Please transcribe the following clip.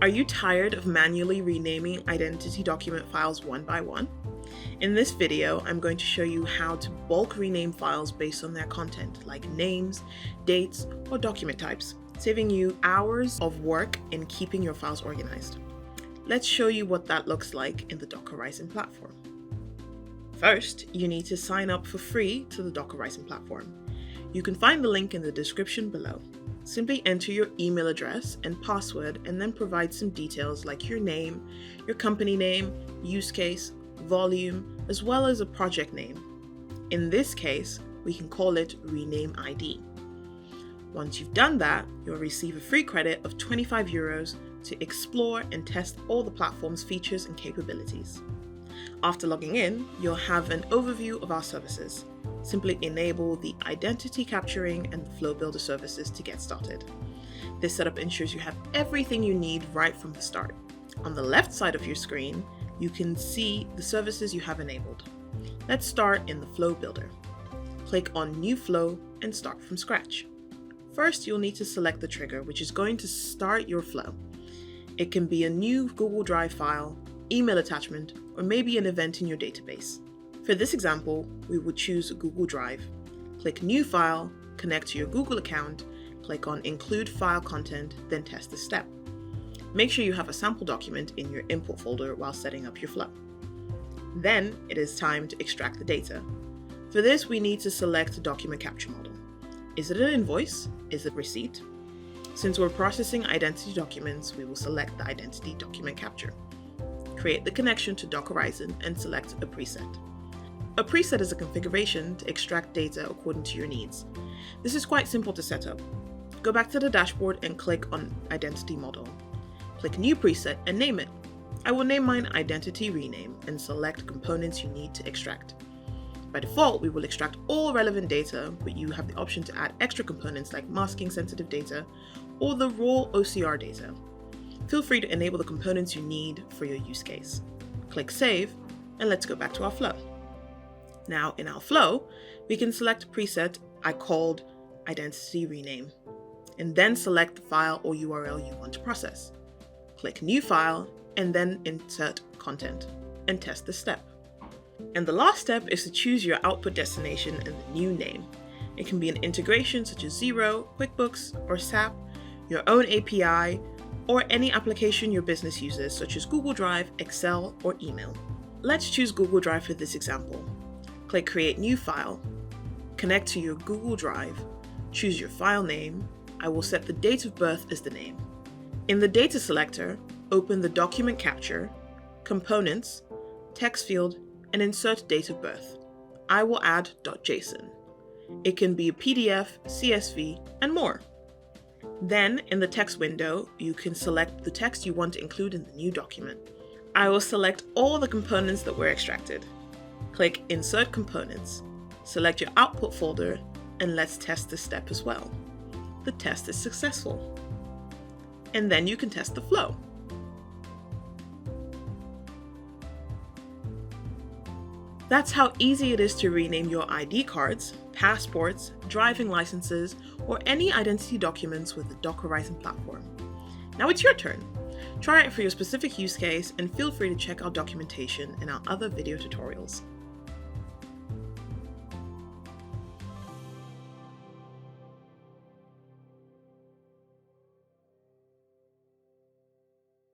Are you tired of manually renaming identity document files one by one? In this video, I'm going to show you how to bulk rename files based on their content, like names, dates, or document types, saving you hours of work in keeping your files organized. Let's show you what that looks like in the DocHorizon platform. First, you need to sign up for free to the DocHorizon platform. You can find the link in the description below. Simply enter your email address and password and then provide some details like your name, your company name, use case, volume, as well as a project name. In this case, we can call it Rename ID. Once you've done that, you'll receive a free credit of €25 to explore and test all the platform's features and capabilities. After logging in, you'll have an overview of our services. Simply enable the identity capturing and the flow builder services to get started. This setup ensures you have everything you need right from the start. On the left side of your screen, you can see the services you have enabled. Let's start in the flow builder. Click on New Flow and start from scratch. First, you'll need to select the trigger, which is going to start your flow. It can be a new Google Drive file, email attachment, or maybe an event in your database. For this example, we will choose Google Drive. Click New File, connect to your Google account, click on Include File Content, then test the step. Make sure you have a sample document in your import folder while setting up your flow. Then it is time to extract the data. For this, we need to select a document capture model. Is it an invoice? Is it a receipt? Since we're processing identity documents, we will select the identity document capture. Create the connection to DocHorizon and select a preset. A preset is a configuration to extract data according to your needs. This is quite simple to set up. Go back to the dashboard and click on Identity Model. Click New Preset and name it. I will name mine Identity Rename and select components you need to extract. By default, we will extract all relevant data, but you have the option to add extra components like masking sensitive data or the raw OCR data. Feel free to enable the components you need for your use case. Click Save, and let's go back to our flow. Now in our flow, we can select a preset I called Identity Rename, and then select the file or URL you want to process. Click New File, and then insert content, and test the step. And the last step is to choose your output destination and the new name. It can be an integration such as Xero, QuickBooks, or SAP, your own API, or any application your business uses such as Google Drive, Excel, or email. Let's choose Google Drive for this example. Click Create New File, connect to your Google Drive, choose your file name. I will set the date of birth as the name. In the data selector, open the document capture, components, text field, and insert date of birth. I will add .json. It can be a PDF, CSV, and more. Then, in the text window, you can select the text you want to include in the new document. I will select all the components that were extracted. Click Insert Components. Select your output folder, and let's test this step as well. The test is successful. And then you can test the flow. That's how easy it is to rename your ID cards, passports, driving licenses, or any identity documents with the DocHorizon platform. Now it's your turn. Try it for your specific use case and feel free to check out documentation and our other video tutorials.